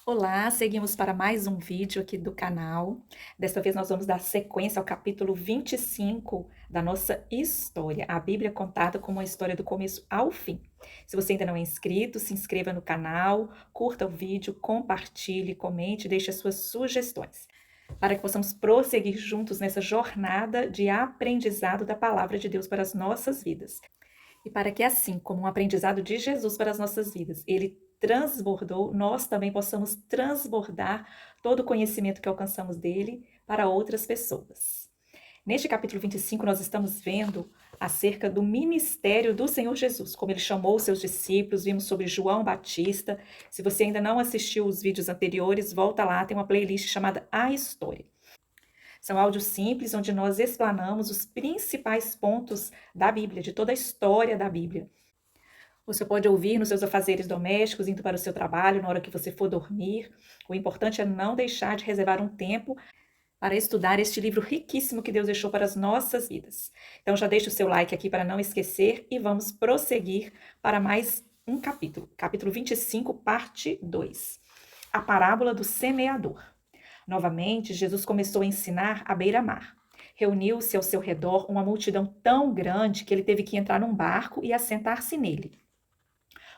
Olá, seguimos para mais um vídeo aqui do canal. Desta vez nós vamos dar sequência ao capítulo 25 da nossa história. A Bíblia contada como uma história do começo ao fim. Se você ainda não é inscrito, se inscreva no canal, curta o vídeo, compartilhe, comente, deixe as suas sugestões, para que possamos prosseguir juntos nessa jornada de aprendizado da palavra de Deus para as nossas vidas. E para que assim, como um aprendizado de Jesus para as nossas vidas, ele transbordou, nós também possamos transbordar todo o conhecimento que alcançamos dele para outras pessoas. Neste capítulo 25, nós estamos vendo acerca do ministério do Senhor Jesus, como ele chamou os seus discípulos, vimos sobre João Batista. Se você ainda não assistiu os vídeos anteriores, volta lá, tem uma playlist chamada A História. São áudios simples onde nós explanamos os principais pontos da Bíblia, de toda a história da Bíblia. Você pode ouvir nos seus afazeres domésticos, indo para o seu trabalho, na hora que você for dormir. O importante é não deixar de reservar um tempo para estudar este livro riquíssimo que Deus deixou para as nossas vidas. Então já deixa o seu like aqui para não esquecer e vamos prosseguir para mais um capítulo. Capítulo 25, parte 2. A parábola do semeador. Novamente, Jesus começou a ensinar à beira-mar. Reuniu-se ao seu redor uma multidão tão grande que ele teve que entrar num barco e assentar-se nele.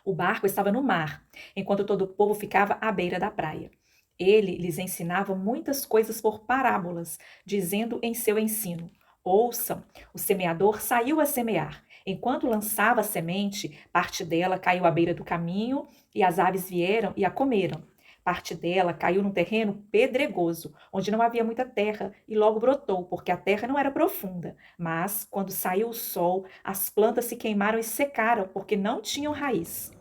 O barco estava no mar, enquanto todo o povo ficava à beira da praia. Ele lhes ensinava muitas coisas por parábolas, dizendo em seu ensino: Ouçam, o semeador saiu a semear. Enquanto lançava a semente, parte dela caiu à beira do caminho e as aves vieram e a comeram. Parte dela caiu num terreno pedregoso, onde não havia muita terra, e logo brotou, porque a terra não era profunda. Mas, quando saiu o sol, as plantas se queimaram e secaram, porque não tinham raiz.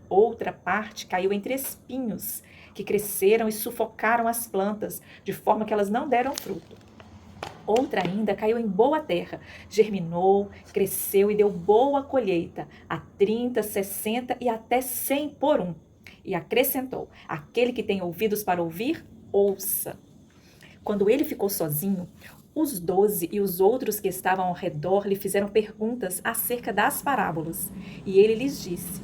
Outra parte caiu entre espinhos, que cresceram e sufocaram as plantas, de forma que elas não deram fruto. Outra ainda caiu em boa terra, germinou, cresceu e deu boa colheita, a 30, 60 e até 100 por um. E acrescentou: aquele que tem ouvidos para ouvir, ouça. Quando ele ficou sozinho, os 12 e os outros que estavam ao redor lhe fizeram perguntas acerca das parábolas. E ele lhes disse: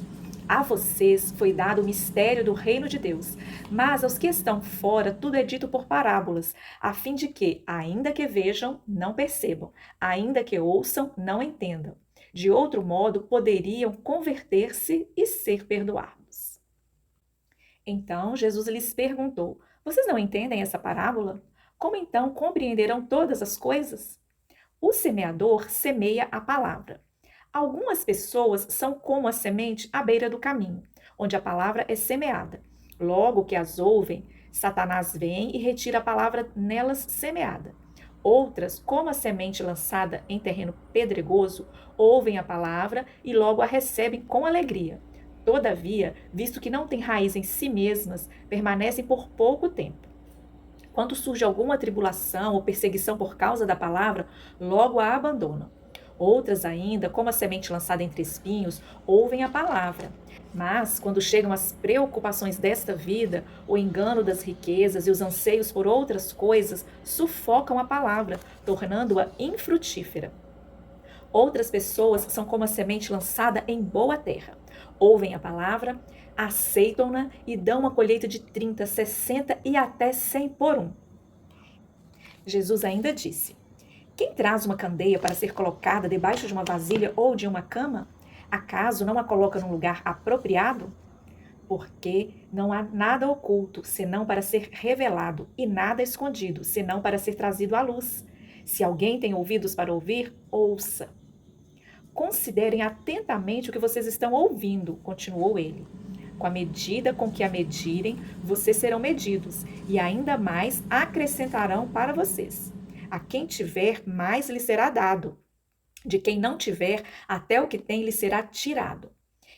A vocês foi dado o mistério do reino de Deus, mas aos que estão fora tudo é dito por parábolas, a fim de que, ainda que vejam, não percebam, ainda que ouçam, não entendam. De outro modo, poderiam converter-se e ser perdoados. Então Jesus lhes perguntou: Vocês não entendem essa parábola? Como então compreenderão todas as coisas? O semeador semeia a palavra. Algumas pessoas são como a semente à beira do caminho, onde a palavra é semeada. Logo que as ouvem, Satanás vem e retira a palavra nelas semeada. Outras, como a semente lançada em terreno pedregoso, ouvem a palavra e logo a recebem com alegria. Todavia, visto que não têm raiz em si mesmas, permanecem por pouco tempo. Quando surge alguma tribulação ou perseguição por causa da palavra, logo a abandonam. Outras ainda, como a semente lançada entre espinhos, ouvem a palavra. Mas, quando chegam as preocupações desta vida, o engano das riquezas e os anseios por outras coisas, sufocam a palavra, tornando-a infrutífera. Outras pessoas são como a semente lançada em boa terra. Ouvem a palavra, aceitam-na e dão uma colheita de 30, 60 e até 100 por um. Jesus ainda disse: Quem traz uma candeia para ser colocada debaixo de uma vasilha ou de uma cama? Acaso não a coloca num lugar apropriado? Porque não há nada oculto, senão para ser revelado, e nada escondido, senão para ser trazido à luz. Se alguém tem ouvidos para ouvir, ouça. Considerem atentamente o que vocês estão ouvindo, continuou ele. Com a medida com que a medirem, vocês serão medidos, e ainda mais acrescentarão para vocês. A quem tiver, mais lhe será dado. De quem não tiver, até o que tem lhe será tirado.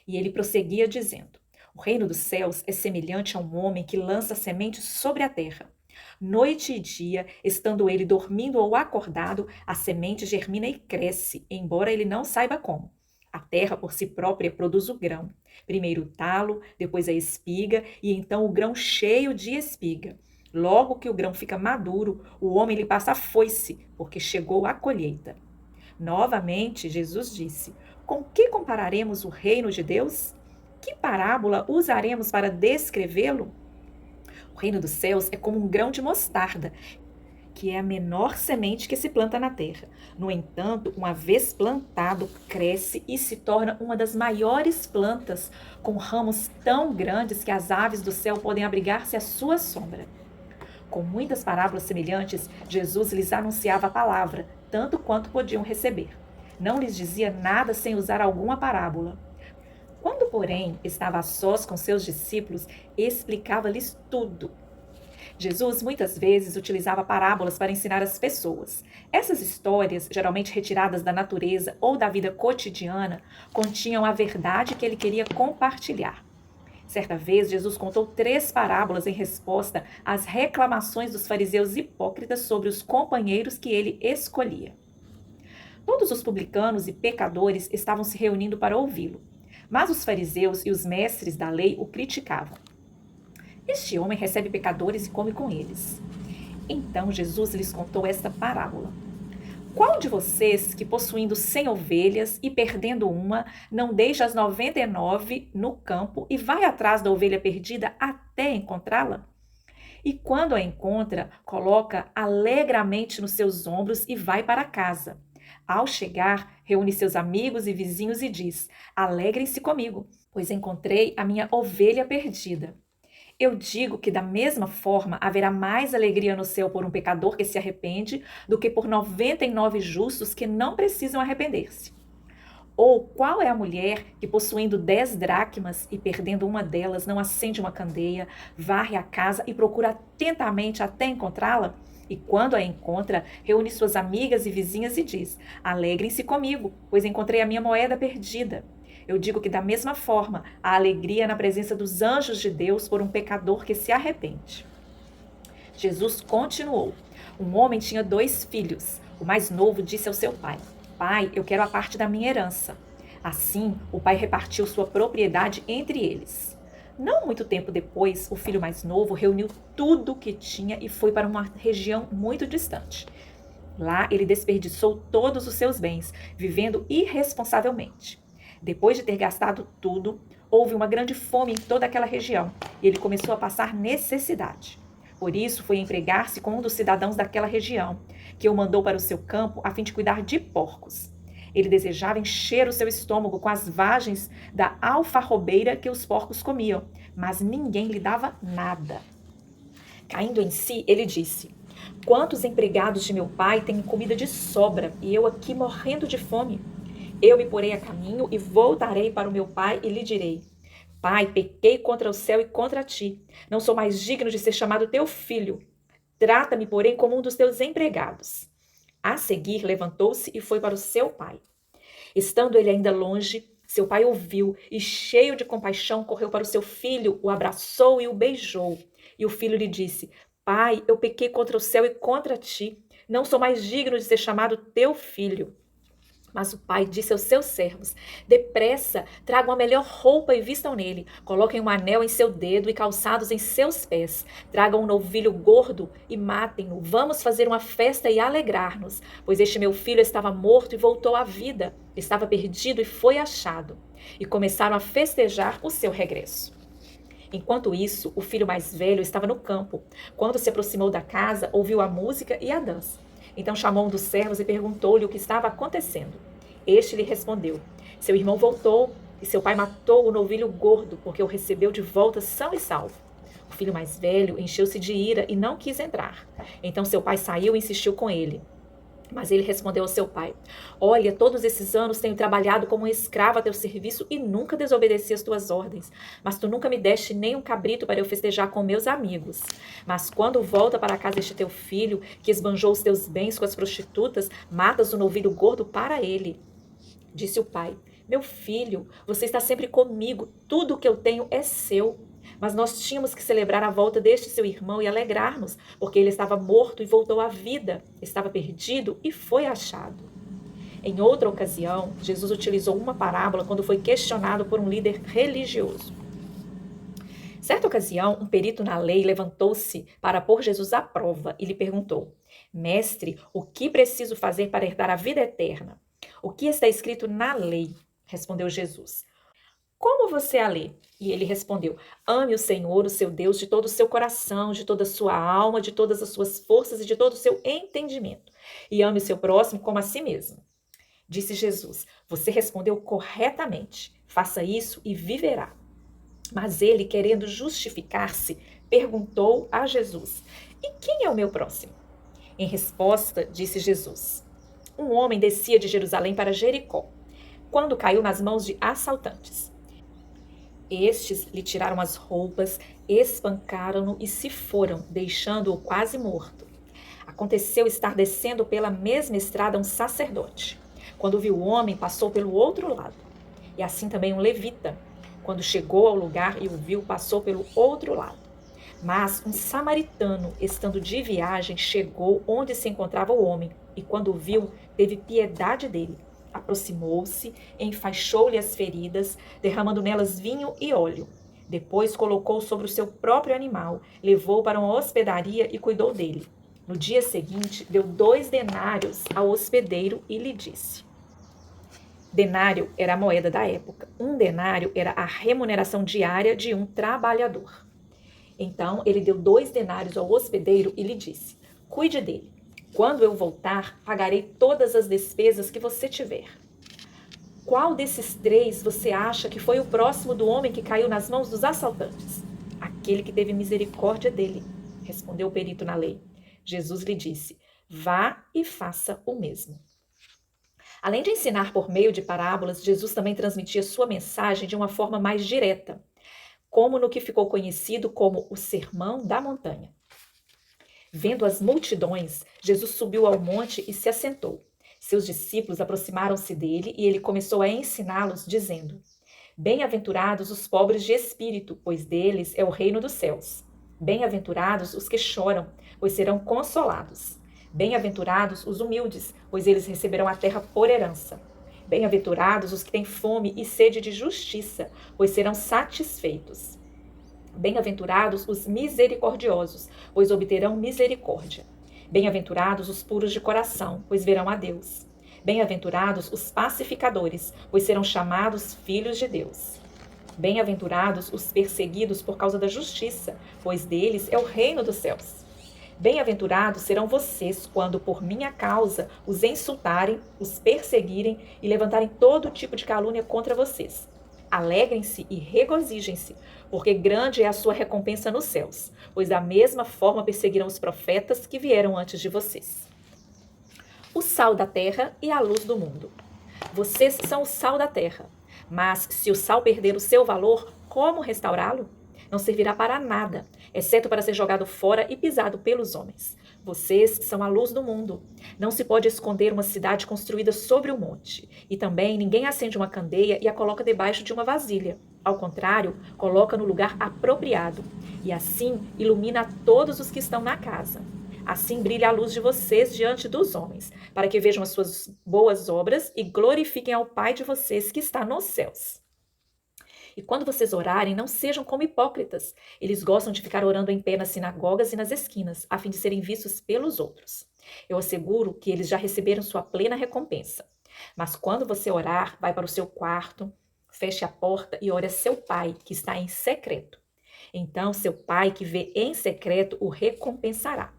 E ele prosseguia dizendo: O reino dos céus é semelhante a um homem que lança sementes sobre a terra. Noite e dia, estando ele dormindo ou acordado, a semente germina e cresce, embora ele não saiba como. A terra por si própria produz o grão. Primeiro o talo, depois a espiga e então o grão cheio de espiga. Logo que o grão fica maduro, o homem lhe passa a foice, porque chegou a colheita. Novamente, Jesus disse: Com que compararemos o reino de Deus? Que parábola usaremos para descrevê-lo? O reino dos céus é como um grão de mostarda, que é a menor semente que se planta na terra. No entanto, uma vez plantado, cresce e se torna uma das maiores plantas, com ramos tão grandes que as aves do céu podem abrigar-se à sua sombra. Com muitas parábolas semelhantes, Jesus lhes anunciava a palavra, tanto quanto podiam receber. Não lhes dizia nada sem usar alguma parábola. Quando, porém, estava a sós com seus discípulos, explicava-lhes tudo. Jesus muitas vezes utilizava parábolas para ensinar as pessoas. Essas histórias, geralmente retiradas da natureza ou da vida cotidiana, continham a verdade que ele queria compartilhar. Certa vez, Jesus contou 3 parábolas em resposta às reclamações dos fariseus hipócritas sobre os companheiros que ele escolhia. Todos os publicanos e pecadores estavam se reunindo para ouvi-lo, mas os fariseus e os mestres da lei o criticavam. Este homem recebe pecadores e come com eles. Então Jesus lhes contou esta parábola. Qual de vocês que, possuindo 100 ovelhas e perdendo uma, não deixa as 99 no campo e vai atrás da ovelha perdida até encontrá-la? E quando a encontra, coloca alegremente nos seus ombros e vai para casa. Ao chegar, reúne seus amigos e vizinhos e diz: Alegrem-se comigo, pois encontrei a minha ovelha perdida. Eu digo que da mesma forma haverá mais alegria no céu por um pecador que se arrepende do que por 99 justos que não precisam arrepender-se. Ou qual é a mulher que, possuindo 10 dracmas e perdendo uma delas, não acende uma candeia, varre a casa e procura atentamente até encontrá-la? E quando a encontra, reúne suas amigas e vizinhas e diz: Alegrem-se comigo, pois encontrei a minha moeda perdida. Eu digo que da mesma forma, há alegria na presença dos anjos de Deus por um pecador que se arrepende. Jesus continuou. Um homem tinha 2 filhos. O mais novo disse ao seu pai: Pai, eu quero a parte da minha herança. Assim, o pai repartiu sua propriedade entre eles. Não muito tempo depois, o filho mais novo reuniu tudo o que tinha e foi para uma região muito distante. Lá, ele desperdiçou todos os seus bens, vivendo irresponsavelmente. Depois de ter gastado tudo, houve uma grande fome em toda aquela região e ele começou a passar necessidade. Por isso, foi empregar-se com um dos cidadãos daquela região, que o mandou para o seu campo a fim de cuidar de porcos. Ele desejava encher o seu estômago com as vagens da alfarrobeira que os porcos comiam, mas ninguém lhe dava nada. Caindo em si, ele disse: Quantos empregados de meu pai têm comida de sobra e eu aqui morrendo de fome? Eu me porei a caminho e voltarei para o meu pai e lhe direi: Pai, pequei contra o céu e contra ti. Não sou mais digno de ser chamado teu filho. Trata-me, porém, como um dos teus empregados. A seguir, levantou-se e foi para o seu pai. Estando ele ainda longe, seu pai ouviu e, cheio de compaixão, correu para o seu filho, o abraçou e o beijou. E o filho lhe disse: Pai, eu pequei contra o céu e contra ti. Não sou mais digno de ser chamado teu filho. Mas o pai disse aos seus servos: Depressa, tragam a melhor roupa e vistam nele. Coloquem um anel em seu dedo e calçados em seus pés. Tragam um novilho gordo e matem-no. Vamos fazer uma festa e alegrar-nos. Pois este meu filho estava morto e voltou à vida. Estava perdido e foi achado. E começaram a festejar o seu regresso. Enquanto isso, o filho mais velho estava no campo. Quando se aproximou da casa, ouviu a música e a dança. Então chamou um dos servos e perguntou-lhe o que estava acontecendo. Este lhe respondeu: Seu irmão voltou e seu pai matou o novilho gordo, porque o recebeu de volta são e salvo. O filho mais velho encheu-se de ira e não quis entrar. Então seu pai saiu e insistiu com ele. Mas ele respondeu ao seu pai: Olha, todos esses anos tenho trabalhado como um escravo a teu serviço e nunca desobedeci as tuas ordens. Mas tu nunca me deste nem um cabrito para eu festejar com meus amigos. Mas quando volta para a casa este teu filho, que esbanjou os teus bens com as prostitutas, matas o novilho gordo para ele. Disse o pai: Meu filho, você está sempre comigo, tudo o que eu tenho é seu. Mas nós tínhamos que celebrar a volta deste seu irmão e alegrar-nos, porque ele estava morto e voltou à vida, estava perdido e foi achado. Em outra ocasião, Jesus utilizou uma parábola quando foi questionado por um líder religioso. Certa ocasião, um perito na lei levantou-se para pôr Jesus à prova e lhe perguntou: Mestre, o que preciso fazer para herdar a vida eterna? O que está escrito na lei? Respondeu Jesus. como você a lê? E ele respondeu: ame o Senhor, o seu Deus, de todo o seu coração, de toda a sua alma, de todas as suas forças e de todo o seu entendimento. E ame o seu próximo como a si mesmo. Disse Jesus: você respondeu corretamente. Faça isso e viverá. Mas ele, querendo justificar-se, perguntou a Jesus: e quem é o meu próximo? Em resposta, disse Jesus: um homem descia de Jerusalém para Jericó, quando caiu nas mãos de assaltantes. Estes lhe tiraram as roupas, espancaram-no e se foram, deixando-o quase morto. Aconteceu estar descendo pela mesma estrada um sacerdote. Quando viu o homem, passou pelo outro lado. E assim também um levita. Quando chegou ao lugar e o viu, passou pelo outro lado. Mas um samaritano, estando de viagem, chegou onde se encontrava o homem, e quando o viu, teve piedade dele. Aproximou-se, enfaixou-lhe as feridas, derramando nelas vinho e óleo. Depois colocou sobre o seu próprio animal, levou para uma hospedaria e cuidou dele. No dia seguinte, deu 2 denários ao hospedeiro e lhe disse: denário era a moeda da época. Um denário era a remuneração diária de um trabalhador. Então, ele deu 2 denários ao hospedeiro e lhe disse: cuide dele. Quando eu voltar, pagarei todas as despesas que você tiver. Qual desses 3 você acha que foi o próximo do homem que caiu nas mãos dos assaltantes? Aquele que teve misericórdia dele, respondeu o perito na lei. Jesus lhe disse: vá e faça o mesmo. Além de ensinar por meio de parábolas, Jesus também transmitia sua mensagem de uma forma mais direta, como no que ficou conhecido como o Sermão da Montanha. Vendo as multidões, Jesus subiu ao monte e se assentou. Seus discípulos aproximaram-se dele e ele começou a ensiná-los, dizendo: bem-aventurados os pobres de espírito, pois deles é o reino dos céus. Bem-aventurados os que choram, pois serão consolados. Bem-aventurados os humildes, pois eles receberão a terra por herança. Bem-aventurados os que têm fome e sede de justiça, pois serão satisfeitos. Bem-aventurados os misericordiosos, pois obterão misericórdia. Bem-aventurados os puros de coração, pois verão a Deus. Bem-aventurados os pacificadores, pois serão chamados filhos de Deus. Bem-aventurados os perseguidos por causa da justiça, pois deles é o reino dos céus. Bem-aventurados serão vocês quando, por minha causa, os insultarem, os perseguirem e levantarem todo tipo de calúnia contra vocês. Alegrem-se e regozijem-se, porque grande é a sua recompensa nos céus, pois da mesma forma perseguiram os profetas que vieram antes de vocês. O sal da terra e a luz do mundo. Vocês são o sal da terra, mas se o sal perder o seu valor, como restaurá-lo? Não servirá para nada, exceto para ser jogado fora e pisado pelos homens. Vocês são a luz do mundo. Não se pode esconder uma cidade construída sobre o monte. E também ninguém acende uma candeia e a coloca debaixo de uma vasilha. Ao contrário, coloca no lugar apropriado. E assim ilumina a todos os que estão na casa. Assim brilha a luz de vocês diante dos homens, para que vejam as suas boas obras e glorifiquem ao Pai de vocês que está nos céus. E quando vocês orarem, não sejam como hipócritas. Eles gostam de ficar orando em pé nas sinagogas e nas esquinas, a fim de serem vistos pelos outros. Eu asseguro que eles já receberam sua plena recompensa. Mas quando você orar, vai para o seu quarto, feche a porta e ore a seu pai, que está em secreto. Então, seu pai, que vê em secreto, o recompensará.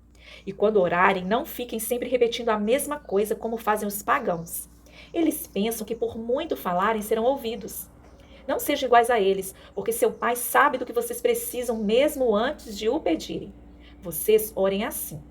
E quando orarem, não fiquem sempre repetindo a mesma coisa como fazem os pagãos. Eles pensam que por muito falarem serão ouvidos. Não sejam iguais a eles, porque seu pai sabe do que vocês precisam mesmo antes de o pedirem. Vocês orem assim: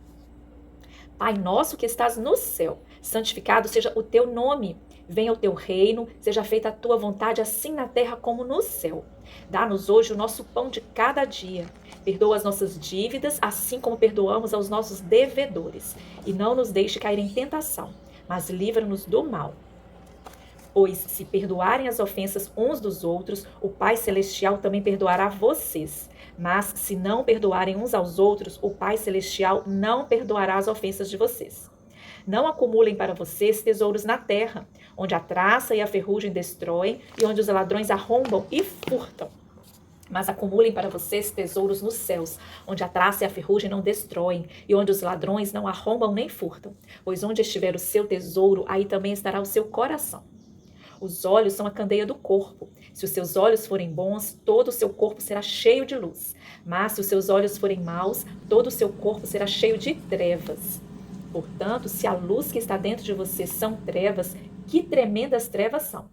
Pai nosso que estás no céu, santificado seja o teu nome. Venha o teu reino, seja feita a tua vontade, assim na terra como no céu. Dá-nos hoje o nosso pão de cada dia. Perdoa as nossas dívidas, assim como perdoamos aos nossos devedores. E não nos deixe cair em tentação, mas livra-nos do mal. Pois se perdoarem as ofensas uns dos outros, o Pai Celestial também perdoará vocês. Mas se não perdoarem uns aos outros, o Pai Celestial não perdoará as ofensas de vocês. Não acumulem para vocês tesouros na terra, onde a traça e a ferrugem destroem e onde os ladrões arrombam e furtam. Mas acumulem para vocês tesouros nos céus, onde a traça e a ferrugem não destroem e onde os ladrões não arrombam nem furtam. Pois onde estiver o seu tesouro, aí também estará o seu coração. Os olhos são a candeia do corpo. Se os seus olhos forem bons, todo o seu corpo será cheio de luz. Mas se os seus olhos forem maus, todo o seu corpo será cheio de trevas. Portanto, se a luz que está dentro de você são trevas, que tremendas trevas são!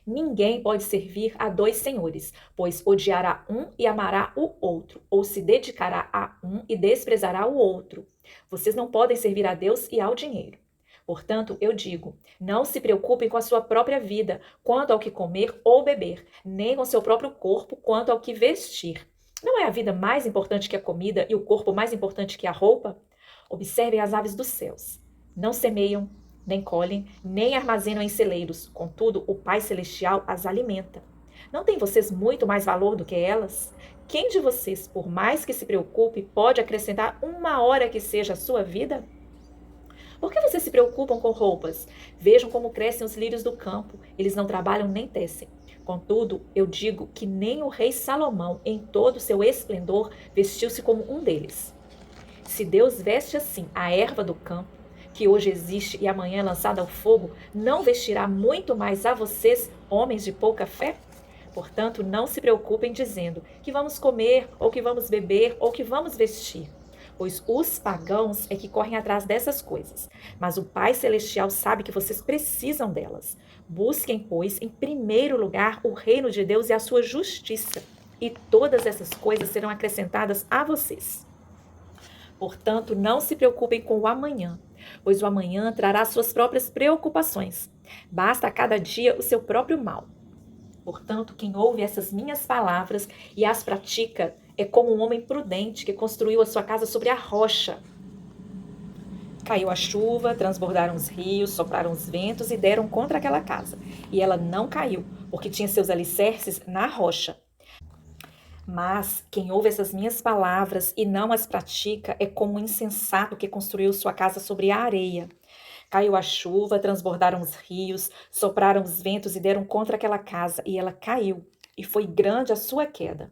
Ninguém pode servir a dois senhores, pois odiará um e amará o outro, ou se dedicará a um e desprezará o outro. Vocês não podem servir a Deus e ao dinheiro. Portanto, eu digo, não se preocupem com a sua própria vida, quanto ao que comer ou beber, nem com seu próprio corpo, quanto ao que vestir. Não é a vida mais importante que a comida e o corpo mais importante que a roupa? Observem as aves dos céus. Não semeiam, nem colhem, nem armazenam em celeiros. Contudo, o Pai Celestial as alimenta. Não têm vocês muito mais valor do que elas? Quem de vocês, por mais que se preocupe, pode acrescentar uma hora que seja à sua vida? Por que vocês se preocupam com roupas? Vejam como crescem os lírios do campo. Eles não trabalham nem tecem. Contudo, eu digo que nem o rei Salomão, em todo o seu esplendor, vestiu-se como um deles. Se Deus veste assim a erva do campo, que hoje existe e amanhã é lançada ao fogo, não vestirá muito mais a vocês, homens de pouca fé? Portanto, não se preocupem dizendo que vamos comer, ou que vamos beber, ou que vamos vestir. Pois os pagãos é que correm atrás dessas coisas. Mas o Pai Celestial sabe que vocês precisam delas. Busquem, pois, em primeiro lugar o reino de Deus e a sua justiça, e todas essas coisas serão acrescentadas a vocês. Portanto, não se preocupem com o amanhã, pois o amanhã trará suas próprias preocupações. Basta a cada dia o seu próprio mal. Portanto, quem ouve essas minhas palavras e as pratica é como um homem prudente que construiu a sua casa sobre a rocha. Caiu a chuva, transbordaram os rios, sopraram os ventos e deram contra aquela casa. E ela não caiu, porque tinha seus alicerces na rocha. Mas quem ouve essas minhas palavras e não as pratica é como um insensato que construiu sua casa sobre a areia. Caiu a chuva, transbordaram os rios, sopraram os ventos e deram contra aquela casa, e ela caiu, e foi grande a sua queda.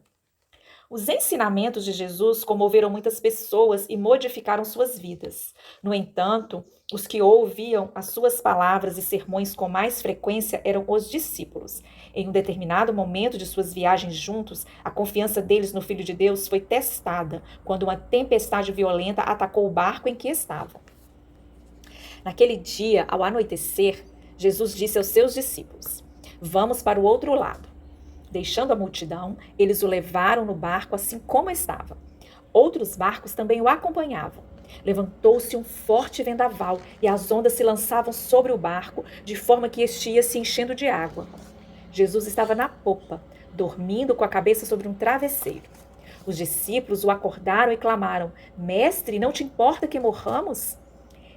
Os ensinamentos de Jesus comoveram muitas pessoas e modificaram suas vidas. No entanto, os que ouviam as suas palavras e sermões com mais frequência eram os discípulos. Em um determinado momento de suas viagens juntos, a confiança deles no Filho de Deus foi testada quando uma tempestade violenta atacou o barco em que estavam. Naquele dia, ao anoitecer, Jesus disse aos seus discípulos: "Vamos para o outro lado." Deixando a multidão, eles o levaram no barco assim como estava. Outros barcos também o acompanhavam. Levantou-se um forte vendaval e as ondas se lançavam sobre o barco, de forma que este ia se enchendo de água. Jesus estava na popa, dormindo com a cabeça sobre um travesseiro. Os discípulos o acordaram e clamaram: "Mestre, não te importa que morramos?"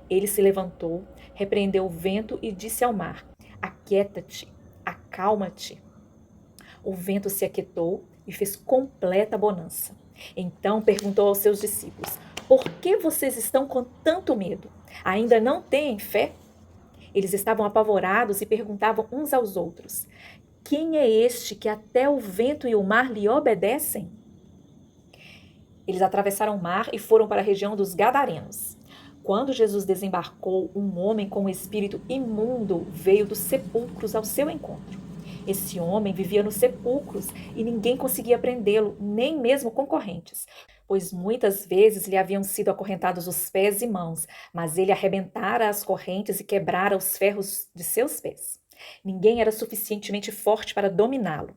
Ele se levantou, repreendeu o vento e disse ao mar: "Aquieta-te, acalma-te." O vento se aquietou e fez completa bonança. Então perguntou aos seus discípulos: "Por que vocês estão com tanto medo? Ainda não têm fé?" Eles estavam apavorados e perguntavam uns aos outros: "Quem é este que até o vento e o mar lhe obedecem?" Eles atravessaram o mar e foram para a região dos Gadarenos. Quando Jesus desembarcou, um homem com um espírito imundo veio dos sepulcros ao seu encontro. Esse homem vivia nos sepulcros e ninguém conseguia prendê-lo, nem mesmo concorrentes, pois muitas vezes lhe haviam sido acorrentados os pés e mãos, mas ele arrebentara as correntes e quebrara os ferros de seus pés. Ninguém era suficientemente forte para dominá-lo.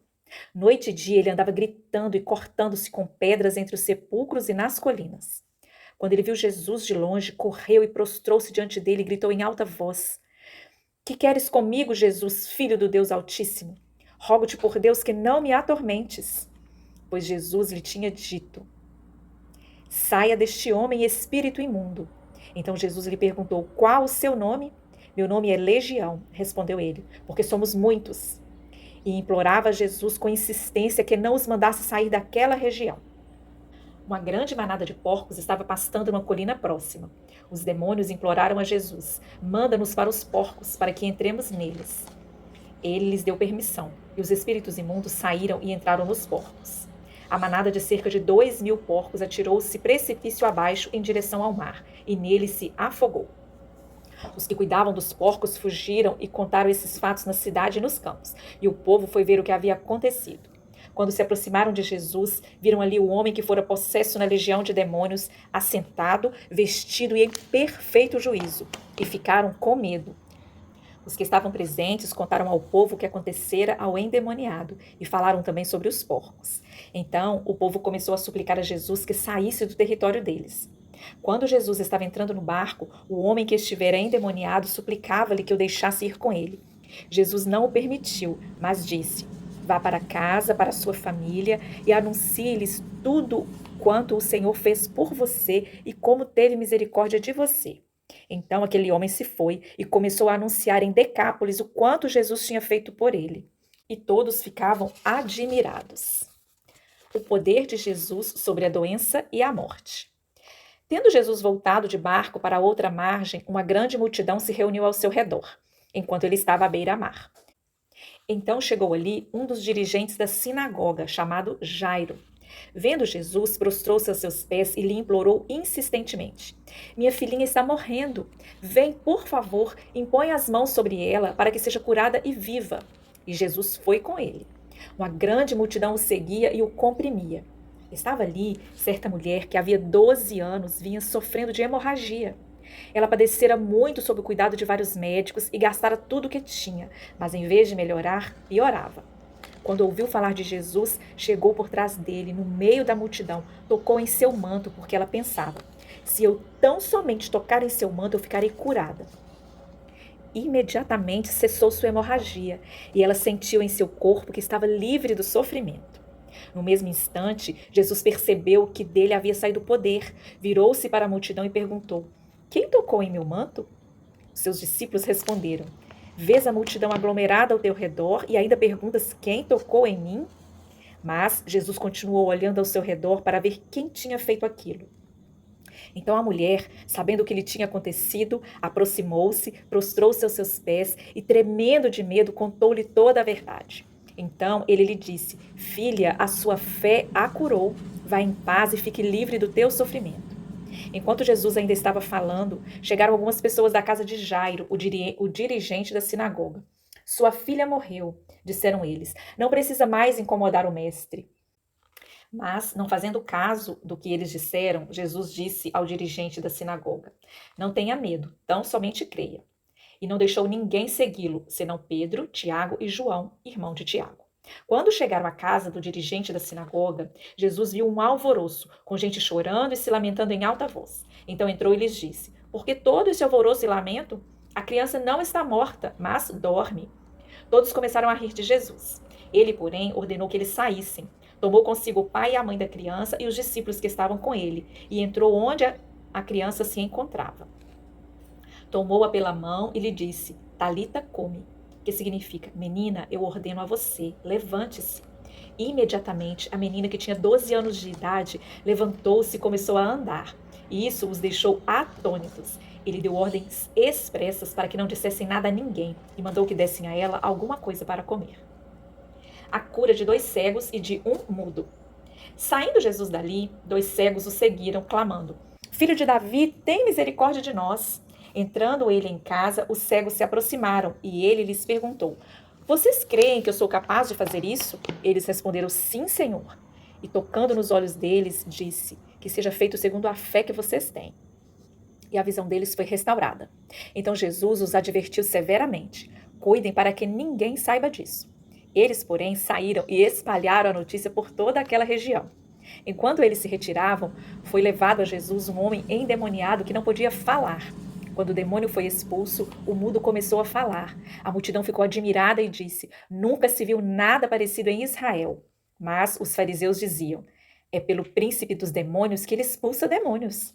Noite e dia ele andava gritando e cortando-se com pedras entre os sepulcros e nas colinas. Quando ele viu Jesus de longe, correu e prostrou-se diante dele e gritou em alta voz: "Que queres comigo, Jesus, Filho do Deus Altíssimo? Rogo-te por Deus que não me atormentes." Pois Jesus lhe tinha dito: "Saia deste homem, espírito imundo." Então Jesus lhe perguntou: "Qual o seu nome?" "Meu nome é Legião", respondeu ele, "porque somos muitos." E implorava a Jesus com insistência que não os mandasse sair daquela região. Uma grande manada de porcos estava pastando numa colina próxima. Os demônios imploraram a Jesus: "Manda-nos para os porcos, para que entremos neles." Ele lhes deu permissão, e os espíritos imundos saíram e entraram nos porcos. A manada de cerca de 2.000 porcos atirou-se precipício abaixo em direção ao mar, e nele se afogou. Os que cuidavam dos porcos fugiram e contaram esses fatos na cidade e nos campos, e o povo foi ver o que havia acontecido. Quando se aproximaram de Jesus, viram ali o homem que fora possesso na legião de demônios, assentado, vestido e em perfeito juízo, e ficaram com medo. Os que estavam presentes contaram ao povo o que acontecera ao endemoniado e falaram também sobre os porcos. Então o povo começou a suplicar a Jesus que saísse do território deles. Quando Jesus estava entrando no barco, o homem que estivera endemoniado suplicava-lhe que o deixasse ir com ele. Jesus não o permitiu, mas disse: Vá para casa, para sua família e anuncie-lhes tudo quanto o Senhor fez por você e como teve misericórdia de você. Então aquele homem se foi e começou a anunciar em Decápolis o quanto Jesus tinha feito por ele. E todos ficavam admirados. O poder de Jesus sobre a doença e a morte. Tendo Jesus voltado de barco para outra margem, uma grande multidão se reuniu ao seu redor, enquanto ele estava à beira-mar. Então chegou ali um dos dirigentes da sinagoga, chamado Jairo. Vendo Jesus, prostrou-se aos seus pés e lhe implorou insistentemente: Minha filhinha está morrendo. Vem, por favor, impõe as mãos sobre ela para que seja curada e viva. E Jesus foi com ele. Uma grande multidão o seguia e o comprimia. Estava ali certa mulher que havia 12 anos vinha sofrendo de hemorragia. Ela padecera muito sob o cuidado de vários médicos e gastara tudo o que tinha, mas em vez de melhorar, piorava. Quando ouviu falar de Jesus, chegou por trás dele, no meio da multidão, tocou em seu manto, porque ela pensava: se eu tão somente tocar em seu manto, eu ficarei curada. Imediatamente cessou sua hemorragia e ela sentiu em seu corpo que estava livre do sofrimento. No mesmo instante, Jesus percebeu que dele havia saído o poder, virou-se para a multidão e perguntou: Quem tocou em meu manto? Seus discípulos responderam: Vês a multidão aglomerada ao teu redor e ainda perguntas quem tocou em mim? Mas Jesus continuou olhando ao seu redor para ver quem tinha feito aquilo. Então a mulher, sabendo o que lhe tinha acontecido, aproximou-se, prostrou-se aos seus pés e, tremendo de medo, contou-lhe toda a verdade. Então ele lhe disse: Filha, a sua fé a curou. Vá em paz e fique livre do teu sofrimento. Enquanto Jesus ainda estava falando, chegaram algumas pessoas da casa de Jairo, o dirigente da sinagoga. Sua filha morreu, disseram eles. Não precisa mais incomodar o mestre. Mas, não fazendo caso do que eles disseram, Jesus disse ao dirigente da sinagoga: Não tenha medo, tão somente creia. E não deixou ninguém segui-lo, senão Pedro, Tiago e João, irmão de Tiago. Quando chegaram à casa do dirigente da sinagoga, Jesus viu um alvoroço, com gente chorando e se lamentando em alta voz. Então entrou e lhes disse: Por que todo esse alvoroço e lamento? A criança não está morta, mas dorme. Todos começaram a rir de Jesus. Ele, porém, ordenou que eles saíssem. Tomou consigo o pai e a mãe da criança e os discípulos que estavam com ele, e entrou onde a criança se encontrava. Tomou-a pela mão e lhe disse: Talita cumi, que significa: Menina, eu ordeno a você, levante-se. Imediatamente, a menina, que tinha 12 anos de idade, levantou-se e começou a andar. E isso os deixou atônitos. Ele deu ordens expressas para que não dissessem nada a ninguém e mandou que dessem a ela alguma coisa para comer. A cura de 2 cegos e de 1 mudo. Saindo Jesus dali, 2 cegos o seguiram, clamando: Filho de Davi, tem misericórdia de nós. Entrando ele em casa, os cegos se aproximaram e ele lhes perguntou: Vocês creem que eu sou capaz de fazer isso? Eles responderam: Sim, Senhor. E tocando nos olhos deles, disse: Que seja feito segundo a fé que vocês têm. E a visão deles foi restaurada. Então Jesus os advertiu severamente: Cuidem para que ninguém saiba disso. Eles, porém, saíram e espalharam a notícia por toda aquela região. Enquanto eles se retiravam, foi levado a Jesus um homem endemoniado que não podia falar. Quando o demônio foi expulso, o mudo começou a falar. A multidão ficou admirada e disse: Nunca se viu nada parecido em Israel. Mas os fariseus diziam: É pelo príncipe dos demônios que ele expulsa demônios.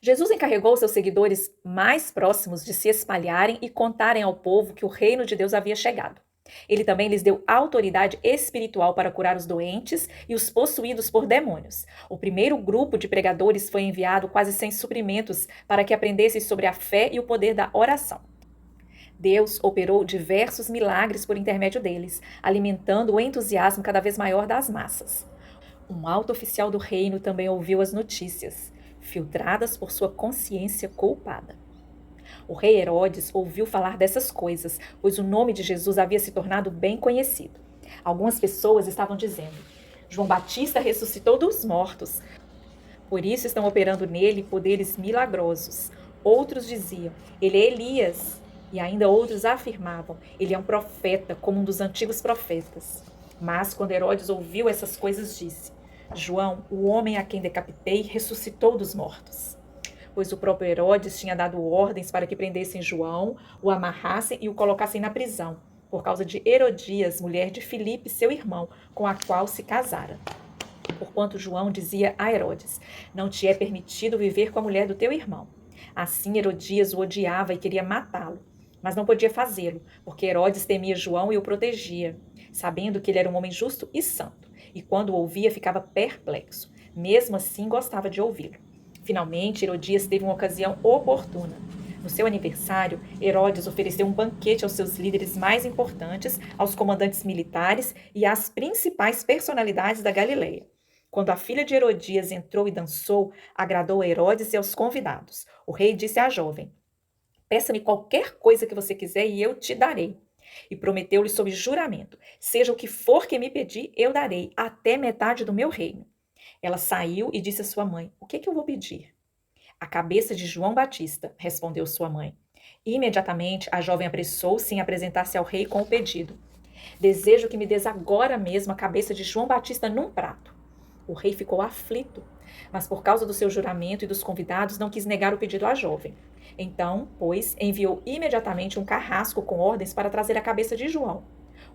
Jesus encarregou seus seguidores mais próximos de se espalharem e contarem ao povo que o reino de Deus havia chegado. Ele também lhes deu autoridade espiritual para curar os doentes e os possuídos por demônios. O primeiro grupo de pregadores foi enviado quase sem suprimentos para que aprendessem sobre a fé e o poder da oração. Deus operou diversos milagres por intermédio deles, alimentando o entusiasmo cada vez maior das massas. Um alto oficial do reino também ouviu as notícias, filtradas por sua consciência culpada. O rei Herodes ouviu falar dessas coisas, pois o nome de Jesus havia se tornado bem conhecido. Algumas pessoas estavam dizendo: João Batista ressuscitou dos mortos, por isso estão operando nele poderes milagrosos. Outros diziam: ele é Elias. E ainda outros afirmavam: ele é um profeta, como um dos antigos profetas. Mas quando Herodes ouviu essas coisas, disse: João, o homem a quem decapitei, ressuscitou dos mortos. Pois o próprio Herodes tinha dado ordens para que prendessem João, o amarrassem e o colocassem na prisão, por causa de Herodias, mulher de Filipe, seu irmão, com a qual se casara. Porquanto João dizia a Herodes: não te é permitido viver com a mulher do teu irmão. Assim Herodias o odiava e queria matá-lo, mas não podia fazê-lo, porque Herodes temia João e o protegia, sabendo que ele era um homem justo e santo, e quando o ouvia ficava perplexo. Mesmo assim gostava de ouvi-lo. Finalmente, Herodias teve uma ocasião oportuna. No seu aniversário, Herodes ofereceu um banquete aos seus líderes mais importantes, aos comandantes militares e às principais personalidades da Galileia. Quando a filha de Herodias entrou e dançou, agradou a Herodes e aos convidados. O rei disse à jovem: peça-me qualquer coisa que você quiser e eu te darei. E prometeu-lhe sob juramento: seja o que for que me pedir, eu darei, até metade do meu reino. Ela saiu e disse à sua mãe: o que é que eu vou pedir? A cabeça de João Batista, respondeu sua mãe. Imediatamente a jovem apressou-se em apresentar-se ao rei com o pedido: desejo que me des agora mesmo a cabeça de João Batista num prato. O rei ficou aflito, mas por causa do seu juramento e dos convidados não quis negar o pedido à jovem. Então, pois, enviou imediatamente um carrasco com ordens para trazer a cabeça de João.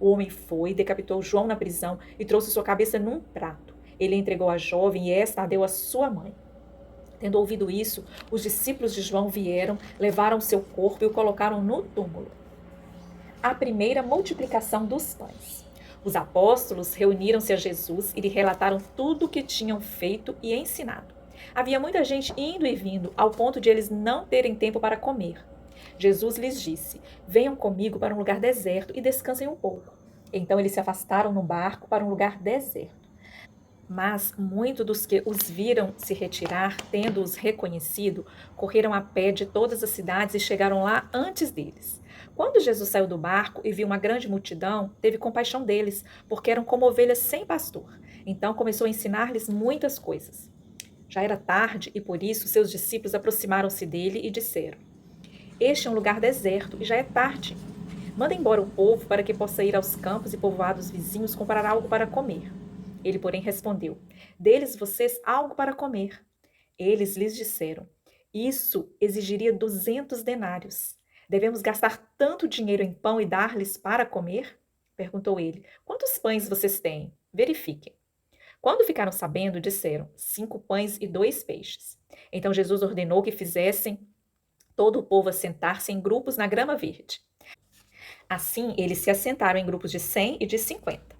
O homem foi, decapitou João na prisão e trouxe sua cabeça num prato. Ele entregou à jovem e esta a deu à sua mãe. Tendo ouvido isso, os discípulos de João vieram, levaram seu corpo e o colocaram no túmulo. A primeira multiplicação dos pães. Os apóstolos reuniram-se a Jesus e lhe relataram tudo o que tinham feito e ensinado. Havia muita gente indo e vindo, ao ponto de eles não terem tempo para comer. Jesus lhes disse: venham comigo para um lugar deserto e descansem um pouco. Então eles se afastaram no barco para um lugar deserto. Mas muitos dos que os viram se retirar, tendo-os reconhecido, correram a pé de todas as cidades e chegaram lá antes deles. Quando Jesus saiu do barco e viu uma grande multidão, teve compaixão deles, porque eram como ovelhas sem pastor. Então começou a ensinar-lhes muitas coisas. Já era tarde e por isso seus discípulos aproximaram-se dele e disseram: este é um lugar deserto e já é tarde. Manda embora o povo para que possa ir aos campos e povoados vizinhos comprar algo para comer. Ele, porém, respondeu: dê-lhes vocês algo para comer. Eles lhes disseram: isso exigiria 200 denários. Devemos gastar tanto dinheiro em pão e dar-lhes para comer? Perguntou ele: quantos pães vocês têm? Verifiquem. Quando ficaram sabendo, disseram: 5 pães e 2 peixes. Então Jesus ordenou que fizessem todo o povo assentar-se em grupos na grama verde. Assim, eles se assentaram em grupos de 100 e de 50.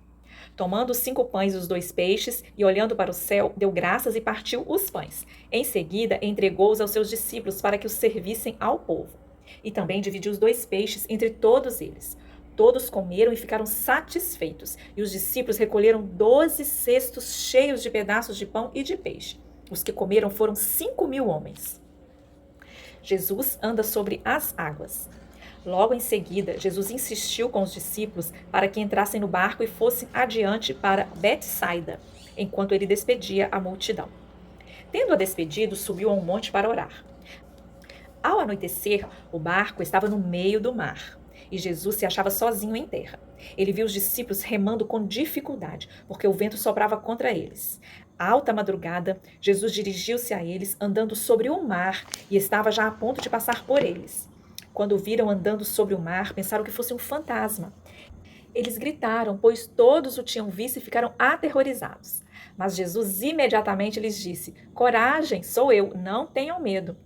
Tomando os 5 pães e os 2 peixes, e olhando para o céu, deu graças e partiu os pães. Em seguida, entregou-os aos seus discípulos para que os servissem ao povo. E também dividiu os 2 peixes entre todos eles. Todos comeram e ficaram satisfeitos, e os discípulos recolheram 12 cestos cheios de pedaços de pão e de peixe. Os que comeram foram 5.000 homens. Jesus anda sobre as águas. Logo em seguida, Jesus insistiu com os discípulos para que entrassem no barco e fossem adiante para Betsaida, enquanto ele despedia a multidão. Tendo-a despedido, subiu a um monte para orar. Ao anoitecer, o barco estava no meio do mar e Jesus se achava sozinho em terra. Ele viu os discípulos remando com dificuldade, porque o vento soprava contra eles. À alta madrugada, Jesus dirigiu-se a eles andando sobre o mar e estava já a ponto de passar por eles. Quando o viram andando sobre o mar, pensaram que fosse um fantasma. Eles gritaram, pois todos o tinham visto e ficaram aterrorizados. Mas Jesus imediatamente lhes disse: coragem, sou eu, não tenham medo.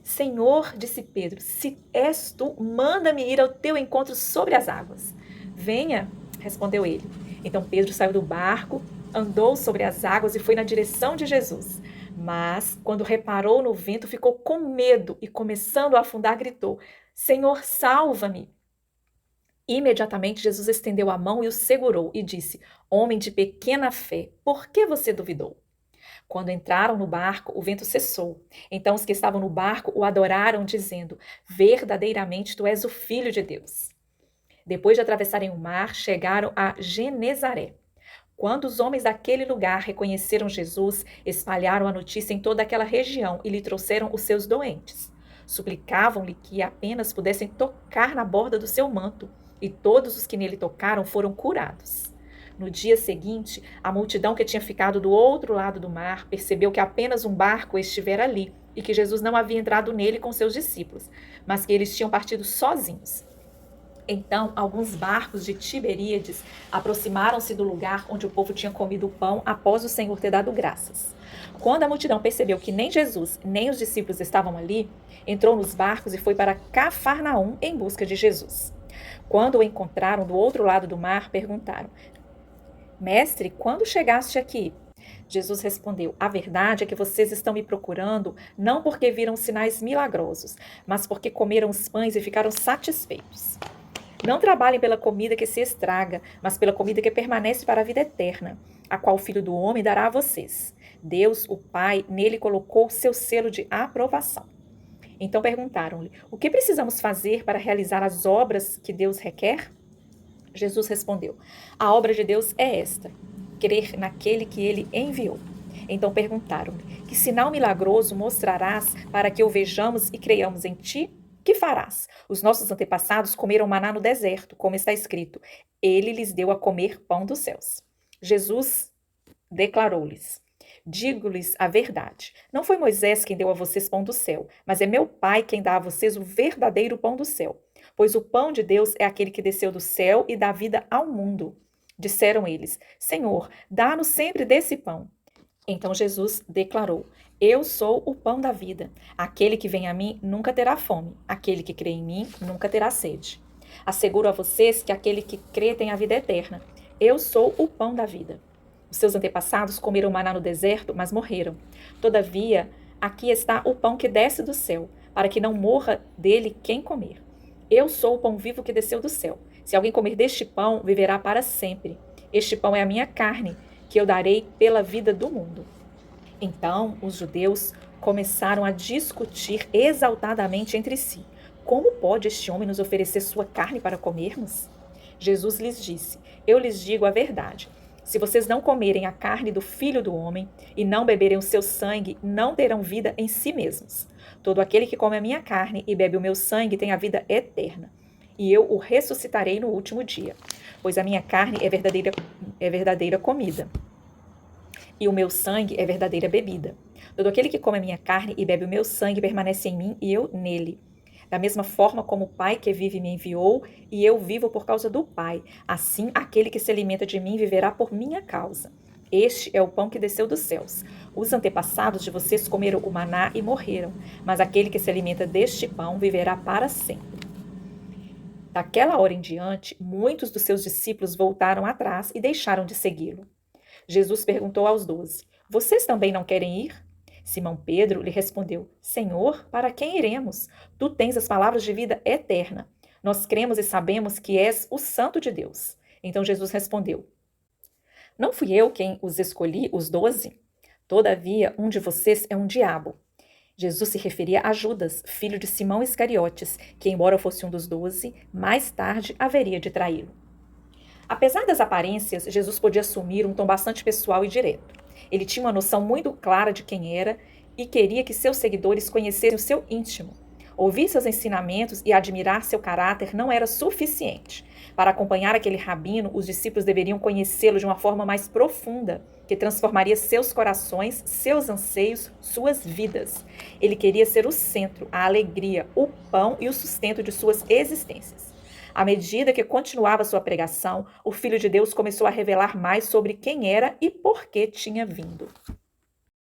Senhor, disse Pedro, se és tu, manda-me ir ao teu encontro sobre as águas. Venha, respondeu ele. Então Pedro saiu do barco, andou sobre as águas e foi na direção de Jesus. Mas, quando reparou no vento, ficou com medo e, começando a afundar, gritou: Senhor, salva-me! Imediatamente Jesus estendeu a mão e o segurou e disse: homem de pequena fé, por que você duvidou? Quando entraram no barco, o vento cessou. Então os que estavam no barco o adoraram, dizendo: Verdadeiramente tu és o Filho de Deus. Depois de atravessarem o mar, chegaram a Genezaré. Quando os homens daquele lugar reconheceram Jesus, espalharam a notícia em toda aquela região e lhe trouxeram os seus doentes. Suplicavam-lhe que apenas pudessem tocar na borda do seu manto, e todos os que nele tocaram foram curados. No dia seguinte, a multidão que tinha ficado do outro lado do mar percebeu que apenas um barco estivera ali e que Jesus não havia entrado nele com seus discípulos, mas que eles tinham partido sozinhos. Então, alguns barcos de Tiberíades aproximaram-se do lugar onde o povo tinha comido o pão após o Senhor ter dado graças. Quando a multidão percebeu que nem Jesus nem os discípulos estavam ali, entrou nos barcos e foi para Cafarnaum em busca de Jesus. Quando o encontraram do outro lado do mar, perguntaram: Mestre, quando chegaste aqui? Jesus respondeu: A verdade é que vocês estão me procurando não porque viram sinais milagrosos, mas porque comeram os pães e ficaram satisfeitos. Não trabalhem pela comida que se estraga, mas pela comida que permanece para a vida eterna, a qual o Filho do Homem dará a vocês. Deus, o Pai, nele colocou seu selo de aprovação. Então perguntaram-lhe: O que precisamos fazer para realizar as obras que Deus requer? Jesus respondeu: A obra de Deus é esta: crer naquele que ele enviou. Então perguntaram-lhe: Que sinal milagroso mostrarás para que o vejamos e creiamos em ti? Que farás? Os nossos antepassados comeram maná no deserto, como está escrito: Ele lhes deu a comer pão dos céus. Jesus declarou-lhes: Digo-lhes a verdade. Não foi Moisés quem deu a vocês pão do céu, mas é meu Pai quem dá a vocês o verdadeiro pão do céu. Pois o pão de Deus é aquele que desceu do céu e dá vida ao mundo. Disseram eles: Senhor, dá-nos sempre desse pão. Então Jesus declarou: Eu sou o pão da vida. Aquele que vem a mim nunca terá fome. Aquele que crê em mim nunca terá sede. Asseguro a vocês que aquele que crê tem a vida eterna. Eu sou o pão da vida. Os seus antepassados comeram maná no deserto, mas morreram. Todavia, aqui está o pão que desce do céu, para que não morra dele quem comer. Eu sou o pão vivo que desceu do céu. Se alguém comer deste pão, viverá para sempre. Este pão é a minha carne, que eu darei pela vida do mundo. Então, os judeus começaram a discutir exaltadamente entre si: Como pode este homem nos oferecer sua carne para comermos? Jesus lhes disse: Eu lhes digo a verdade. Se vocês não comerem a carne do Filho do Homem e não beberem o seu sangue, não terão vida em si mesmos. Todo aquele que come a minha carne e bebe o meu sangue tem a vida eterna, e eu o ressuscitarei no último dia. Pois a minha carne é verdadeira comida, e o meu sangue é verdadeira bebida. Todo aquele que come a minha carne e bebe o meu sangue permanece em mim e eu nele. Da mesma forma como o Pai que vive me enviou, e eu vivo por causa do Pai, assim aquele que se alimenta de mim viverá por minha causa. Este é o pão que desceu dos céus. Os antepassados de vocês comeram o maná e morreram, mas aquele que se alimenta deste pão viverá para sempre. Daquela hora em diante, muitos dos seus discípulos voltaram atrás e deixaram de segui-lo. Jesus perguntou aos 12: Vocês também não querem ir? Simão Pedro lhe respondeu: Senhor, para quem iremos? Tu tens as palavras de vida eterna. Nós cremos e sabemos que és o Santo de Deus. Então Jesus respondeu: Não fui eu quem os escolhi, os 12? Todavia, um de vocês é um diabo. Jesus se referia a Judas, filho de Simão Iscariotes, que, embora fosse um dos 12, mais tarde haveria de traí-lo. Apesar das aparências, Jesus podia assumir um tom bastante pessoal e direto. Ele tinha uma noção muito clara de quem era e queria que seus seguidores conhecessem o seu íntimo. Ouvir seus ensinamentos e admirar seu caráter não era suficiente. Para acompanhar aquele rabino, os discípulos deveriam conhecê-lo de uma forma mais profunda, que transformaria seus corações, seus anseios, suas vidas. Ele queria ser o centro, a alegria, o pão e o sustento de suas existências. À medida que continuava sua pregação, o Filho de Deus começou a revelar mais sobre quem era e por que tinha vindo.